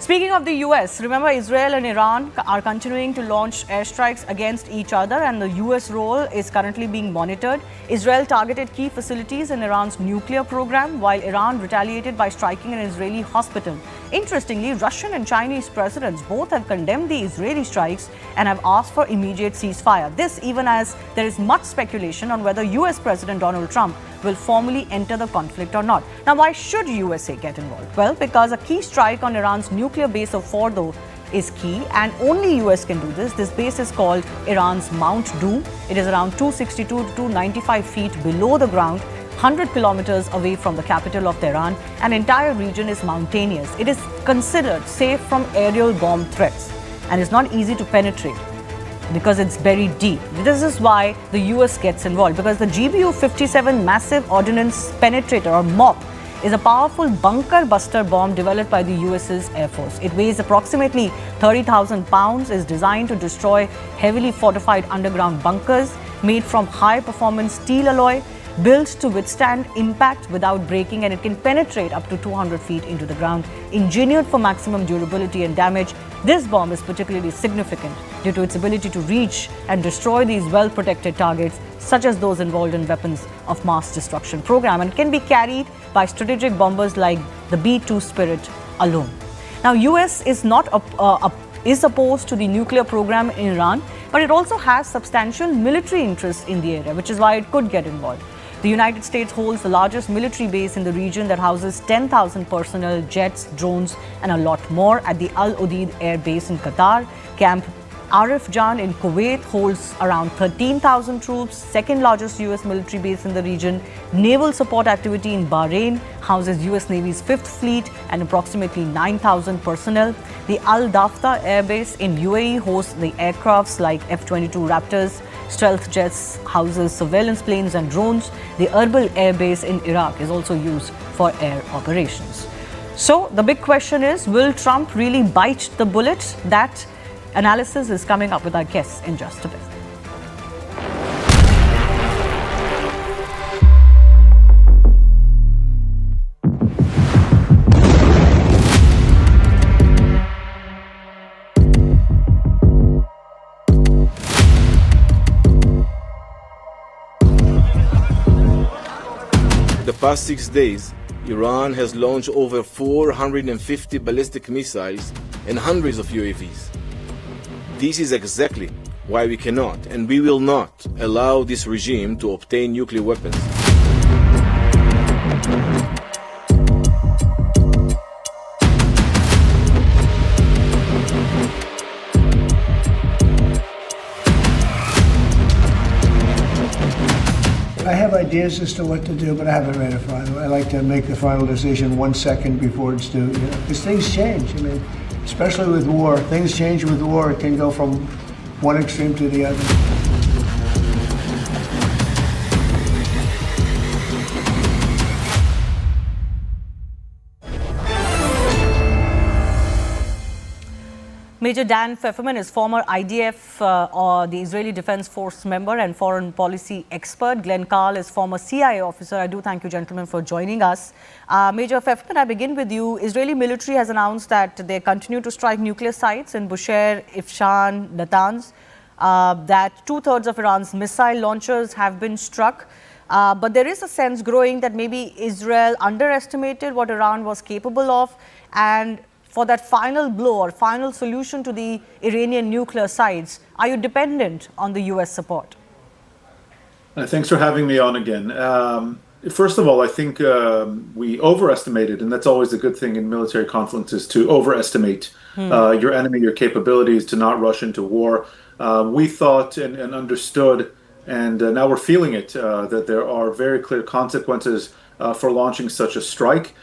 Speaking of the US, remember Israel and Iran are continuing to launch airstrikes against each other, and the US role is currently being monitored. Israel targeted key facilities in Iran's nuclear program, while Iran retaliated by striking an Israeli hospital. Interestingly, Russian and Chinese presidents both have condemned the Israeli strikes and have asked for immediate ceasefire. This even as there is much speculation on whether US President Donald Trump will formally enter the conflict or not. Now, why should USA get involved? Well, because a key strike on Iran's nuclear base of Fordo is key, and only US can do this. This base is called Iran's Mount Doom. It is around 262 to 295 feet below the ground, 100 kilometers away from the capital of Tehran. An entire region is mountainous. It is considered safe from aerial bomb threats and is not easy to penetrate because it's buried deep. This is why the US gets involved, because the GBU-57 massive ordnance penetrator, or MOP, is a powerful bunker buster bomb developed by the US's Air Force. It weighs approximately 30,000 pounds, is designed to destroy heavily fortified underground bunkers made from high-performance steel alloy, built to withstand impact without breaking, and it can penetrate up to 200 feet into the ground. Engineered for maximum durability and damage, this bomb is particularly significant due to its ability to reach and destroy these well-protected targets, such as those involved in weapons of mass destruction program, and can be carried by strategic bombers like the B-2 Spirit alone. Now, US is not is opposed to the nuclear program in Iran, but it also has substantial military interests in the area, which is why it could get involved. The United States holds the largest military base in the region that houses 10,000 personnel, jets, drones, and a lot more at the Al Udeid Air Base in Qatar. Camp Arif Jan in Kuwait holds around 13,000 troops, second largest US military base in the region. Naval support activity in Bahrain houses US Navy's 5th Fleet and approximately 9,000 personnel. The Al Dafta Air Base in UAE hosts the aircrafts like F-22 Raptors. Stealth jets houses surveillance planes and drones. The Erbil Air Base in Iraq is also used for air operations. So the big question is, will Trump really bite the bullet? That analysis is coming up with our guests in just a bit. The past 6 days, Iran has launched over 450 ballistic missiles and hundreds of UAVs. This is exactly why we cannot and we will not allow this regime to obtain nuclear weapons. I have ideas as to what to do, but I haven't made a final. I like to make the final decision 1 second before it's due, because things change. I mean, especially with war, things change with war. It can go from one extreme to the other. Major Dan Pfefferman is former IDF or the Israeli Defense Force member and foreign policy expert. Glenn Carl is former CIA officer. I do thank you, gentlemen, for joining us. Major Pfefferman, I begin with you. Israeli military has announced that they continue to strike nuclear sites in Bushehr, Ifshan, Natanz, that 2/3 of Iran's missile launchers have been struck. But there is a sense growing that maybe Israel underestimated what Iran was capable of, and for that final blow or final solution to the Iranian nuclear sites, are you dependent on the US support? Thanks for having me on again. First of all, I think we overestimated, and that's always a good thing in military conflicts, is to overestimate your enemy, your capabilities, to not rush into war. We thought and understood, and now we're feeling it, that there are very clear consequences for launching such a strike.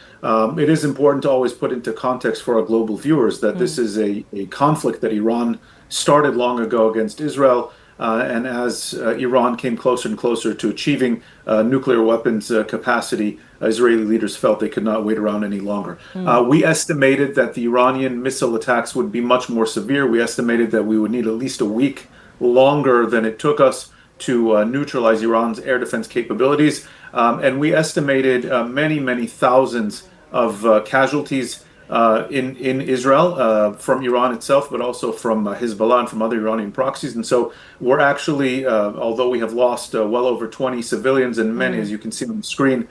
It is important to always put into context for our global viewers that this is a conflict that Iran started long ago against Israel. And as Iran came closer and closer to achieving nuclear weapons capacity, Israeli leaders felt they could not wait around any longer. We estimated that the Iranian missile attacks would be much more severe. We estimated that we would need at least a week longer than it took us to neutralize Iran's air defense capabilities. And we estimated many thousands of casualties in Israel from Iran itself, but also from Hezbollah and from other Iranian proxies. And so we're actually, although we have lost well over 20 civilians and many, as you can see on the screen,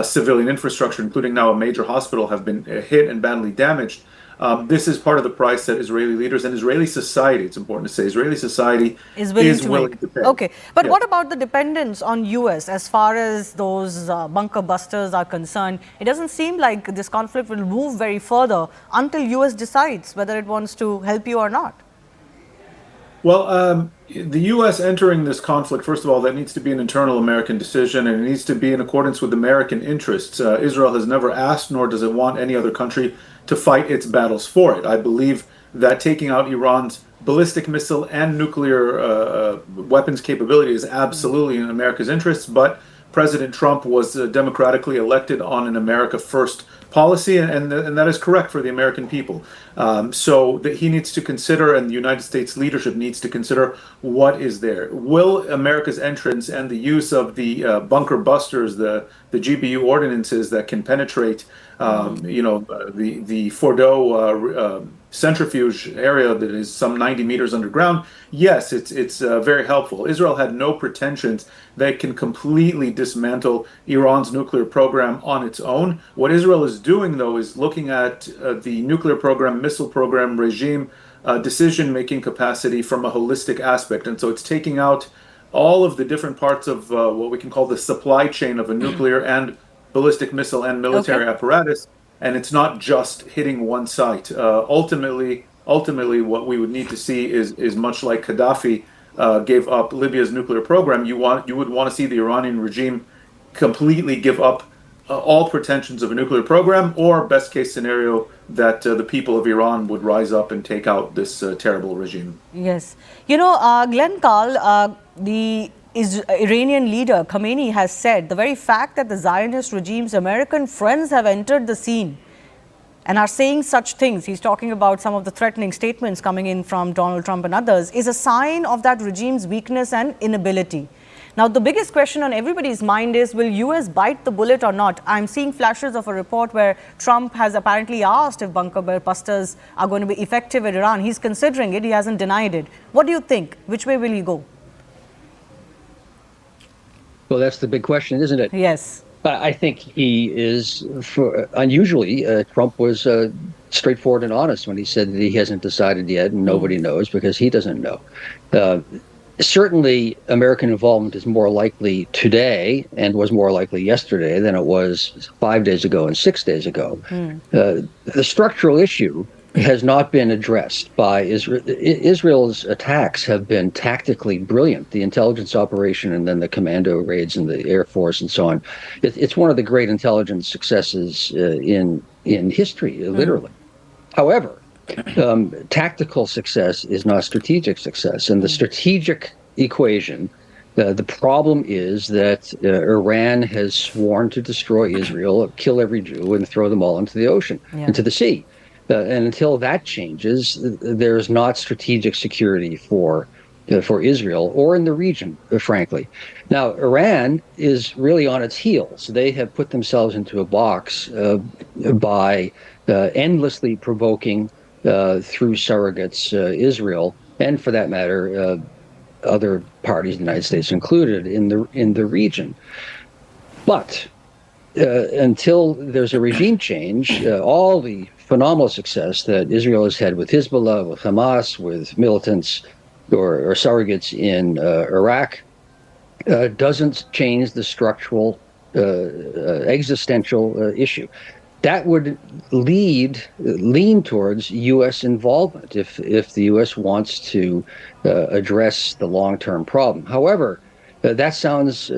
civilian infrastructure, including now a major hospital, have been hit and badly damaged. This is part of the price that Israeli leaders and Israeli society, it's important to say, Israeli society is willing to pay. Okay, but Yeah. what about the dependence on US as far as those bunker busters are concerned? It doesn't seem like this conflict will move very further until US decides whether it wants to help you or not. Well, the U.S. entering this conflict, first of all, that needs to be an internal American decision, and it needs to be in accordance with American interests. Israel has never asked, nor does it want any other country to fight its battles for it. I believe that taking out Iran's ballistic missile and nuclear weapons capability is absolutely in America's interests, but President Trump was democratically elected on an America First policy, and that is correct for the American people. So that he needs to consider, and the United States leadership needs to consider, what is there. Will America's entrance and the use of the bunker busters, the GBU ordinances that can penetrate, the Fordo centrifuge area that is some 90 meters underground, yes, it's very helpful. Israel had no pretensions that it can completely dismantle Iran's nuclear program on its own. What Israel is doing, though, is looking at the nuclear program, missile program, regime, decision-making capacity from a holistic aspect. And so it's taking out all of the different parts of what we can call the supply chain of a nuclear and ballistic missile and military apparatus, and it's not just hitting one site. Ultimately, what we would need to see is much like Gaddafi gave up Libya's nuclear program. You would want to see the Iranian regime completely give up all pretensions of a nuclear program, or best case scenario, that the people of Iran would rise up and take out this terrible regime. Yes. Glenn Carl, the Iranian leader Khamenei has said the very fact that the Zionist regime's American friends have entered the scene and are saying such things, he's talking about some of the threatening statements coming in from Donald Trump and others, is a sign of that regime's weakness and inability. Now, the biggest question on everybody's mind is, will US bite the bullet or not? I'm seeing flashes of a report where Trump has apparently asked if bunker busters are going to be effective in Iran. He's considering it. He hasn't denied it. What do you think? Which way will he go? Well, that's the big question, isn't it? Yes. I think he is, unusually, Trump was straightforward and honest when he said that he hasn't decided yet and nobody knows because he doesn't know. Certainly, American involvement is more likely today and was more likely yesterday than it was 5 days ago and 6 days ago. The structural issue has not been addressed by Israel. Israel's attacks have been tactically brilliant. The intelligence operation and then the commando raids and the Air Force and so on. It's one of the great intelligence successes in history, literally. However, tactical success is not strategic success. And the strategic equation, the problem is that Iran has sworn to destroy Israel, kill every Jew, and throw them all into the ocean, into the sea. And until that changes, there's not strategic security for Israel or in the region, frankly. Now, Iran is really on its heels. They have put themselves into a box by endlessly provoking through surrogates Israel, and for that matter, other parties, the United States included, in the region. But until there's a regime change, all the phenomenal success that Israel has had with Hezbollah, with Hamas, with militants or surrogates in Iraq doesn't change the structural existential issue. That would lean towards U.S. involvement if the U.S. wants to address the long-term problem. However, that sounds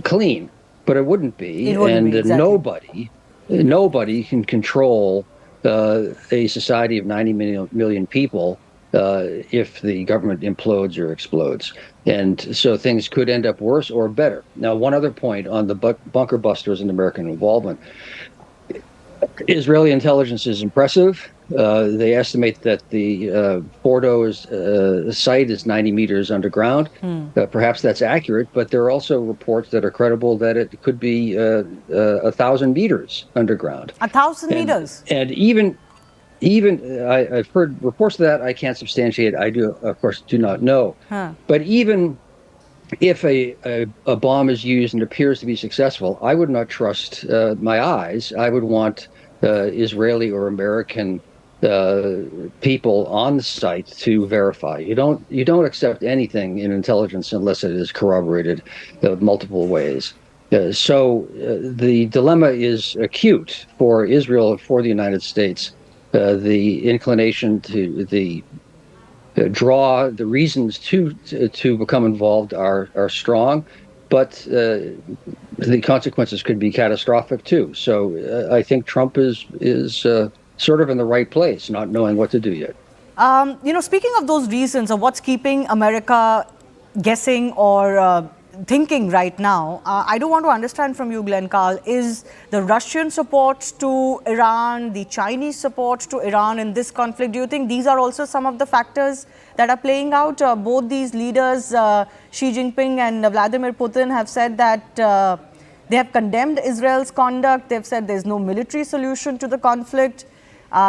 clean, but it wouldn't be. Exactly. Nobody can control a society of 90 million people if the government implodes or explodes. And so things could end up worse or better. Now, one other point on the bunker busters and American involvement. Israeli intelligence is impressive. They estimate that the Fordo site is 90 meters underground. Perhaps that's accurate, but there are also reports that are credible that it could be 1,000 meters underground. 1,000 meters? And I've heard reports of that. I can't substantiate. I do, of course, do not know. But even if a bomb is used and appears to be successful, I would not trust my eyes. I would want Israeli or American people on the site to verify. You don't accept anything in intelligence unless it is corroborated multiple ways. So the dilemma is acute for Israel and for the United States. The inclination to draw the reasons to become involved are strong, but the consequences could be catastrophic too. So I think Trump is sort of in the right place, not knowing what to do yet. Speaking of those reasons, or what's keeping America guessing or thinking right now, I do want to understand from you, Glenn Carl, is the Russian support to Iran, the Chinese support to Iran in this conflict, do you think these are also some of the factors that are playing out? Both these leaders, Xi Jinping and Vladimir Putin, have said that they have condemned Israel's conduct. They've said there's no military solution to the conflict.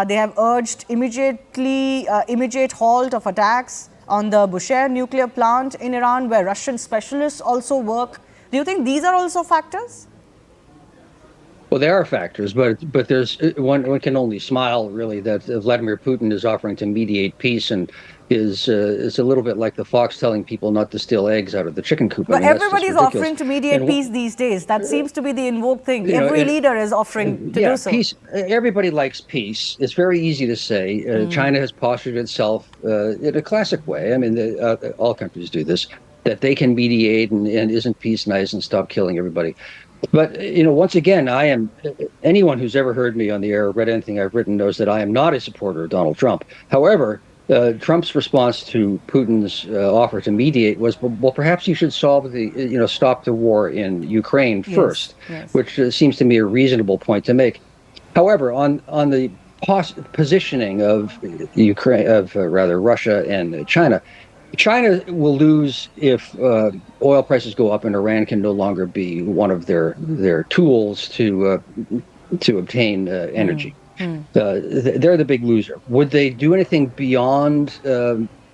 They have urged immediate halt of attacks on the Bushehr nuclear plant in Iran, where Russian specialists also work. Do you think these are also factors? Well, there are factors, but there's one can only smile, really, that Vladimir Putin is offering to mediate peace and is a little bit like the fox telling people not to steal eggs out of the chicken coop. But everybody's offering to mediate peace these days. That seems to be the invoked thing. Every leader is offering to do so. Peace. Everybody likes peace. It's very easy to say. China has postured itself in a classic way. I mean, all countries do this, that they can mediate and isn't peace nice and stop killing everybody. But, once again, anyone who's ever heard me on the air or read anything I've written knows that I am not a supporter of Donald Trump. However, Trump's response to Putin's offer to mediate was, well, perhaps you should stop the war in Ukraine first, which seems to me a reasonable point to make. However, on the positioning of Russia and China, China will lose if oil prices go up and Iran can no longer be one of their tools to obtain energy. They're the big loser. Would they do anything beyond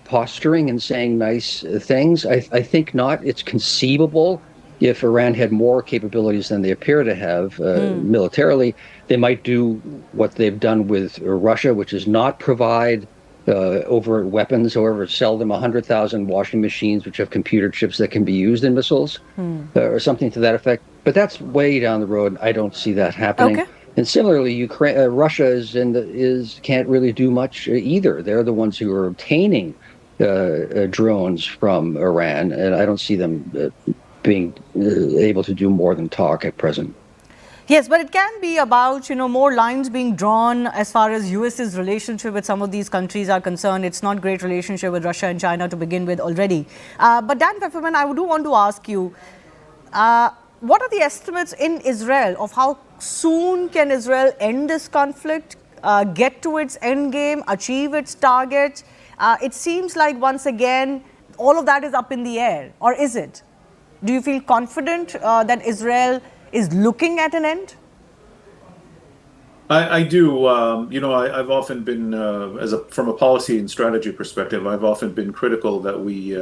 posturing and saying nice things? I think not. It's conceivable if Iran had more capabilities than they appear to have militarily, they might do what they've done with Russia, which is not provide overt weapons, however, sell them 100,000 washing machines which have computer chips that can be used in missiles or something to that effect. But that's way down the road. I don't see that happening. Okay. And similarly, Russia can't really do much either. They're the ones who are obtaining drones from Iran, and I don't see them being able to do more than talk at present. Yes, but it can be about, more lines being drawn as far as US's relationship with some of these countries are concerned. It's not great relationship with Russia and China to begin with already. But Dan Pfefferman, I do want to ask you, what are the estimates in Israel of how soon can Israel end this conflict, get to its end game, achieve its target? It seems like, once again, all of that is up in the air, or is it? Do you feel confident that Israel is looking at an end? I do. I've often been, from a policy and strategy perspective, I've often been critical that we,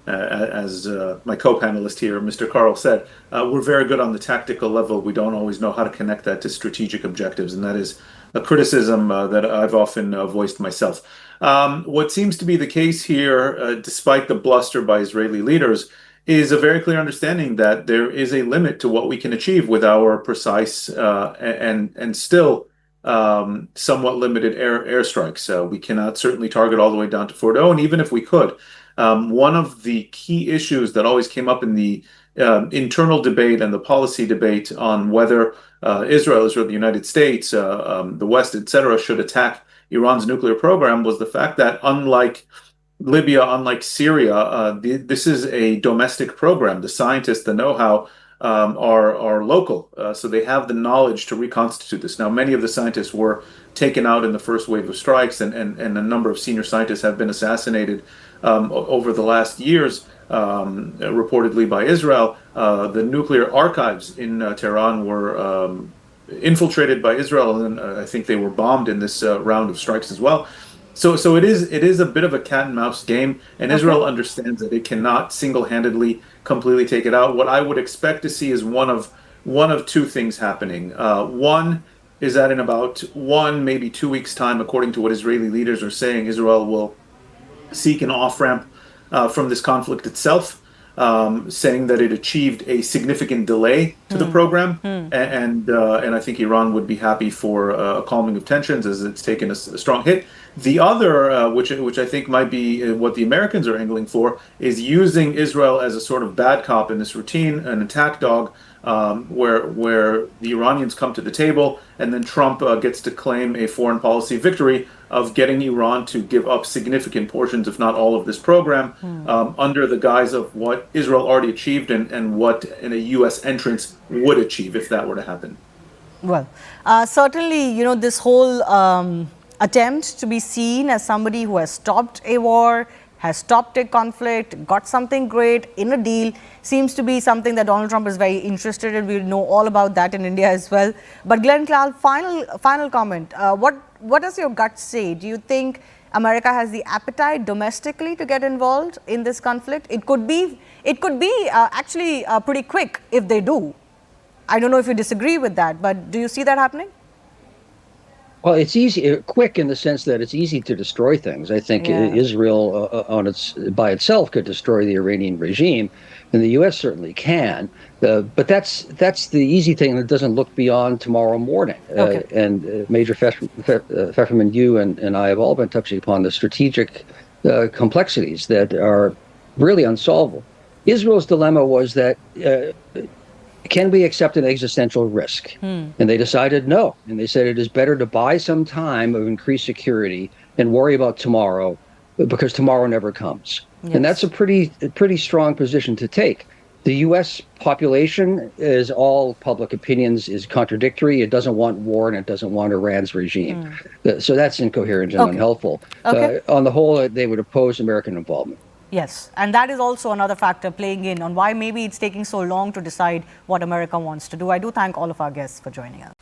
as my co-panelist here, Mr. Carl, said, we're very good on the tactical level. We don't always know how to connect that to strategic objectives, and that is a criticism that I've often voiced myself. What seems to be the case here, despite the bluster by Israeli leaders, is a very clear understanding that there is a limit to what we can achieve with our precise and still somewhat limited airstrikes. We cannot certainly target all the way down to Fordo, and even if we could, one of the key issues that always came up in the internal debate and the policy debate on whether Israel, the United States, the West, etc., should attack Iran's nuclear program was the fact that, unlike Libya, unlike Syria, this is a domestic program. The scientists, the know-how are local, so they have the knowledge to reconstitute this. Now, many of the scientists were taken out in the first wave of strikes, and a number of senior scientists have been assassinated over the last years, reportedly by Israel. The nuclear archives in Tehran were infiltrated by Israel, and I think they were bombed in this round of strikes as well. So it is a bit of a cat and mouse game, and Israel understands that it cannot single-handedly completely take it out. What I would expect to see is one of two things happening. One is that in about maybe 2 weeks' time, according to what Israeli leaders are saying, Israel will seek an off-ramp from this conflict itself, saying that it achieved a significant delay to the program, and I think Iran would be happy for a calming of tensions as it's taken a strong hit. The other, which I think might be what the Americans are angling for, is using Israel as a sort of bad cop in this routine, an attack dog, where the Iranians come to the table, and then Trump gets to claim a foreign policy victory of getting Iran to give up significant portions, if not all of this program, under the guise of what Israel already achieved and what a U.S. entrance would achieve if that were to happen. Well, certainly, this whole attempt to be seen as somebody who has stopped a war, has stopped a conflict, got something great in a deal, seems to be something that Donald Trump is very interested in. We'll know all about that in India as well. But Glenn Clark, final comment. What does your gut say? Do you think America has the appetite domestically to get involved in this conflict? It could be actually pretty quick if they do. I don't know if you disagree with that, but do you see that happening? Well, it's quick in the sense that it's easy to destroy things. I think Israel by itself could destroy the Iranian regime, and the U.S. certainly can. But that's the easy thing that doesn't look beyond tomorrow morning. And Major Fefferman, you and I have all been touching upon the strategic complexities that are really unsolvable. Israel's dilemma was that can we accept an existential risk? And they decided no. And they said it is better to buy some time of increased security and worry about tomorrow, because tomorrow never comes. Yes. And that's a pretty strong position to take. The U.S. population, is all public opinions, is contradictory. It doesn't want war, and it doesn't want Iran's regime. So that's incoherent and unhelpful. On the whole, they would oppose American involvement. Yes, and that is also another factor playing in on why maybe it's taking so long to decide what America wants to do. I do thank all of our guests for joining us.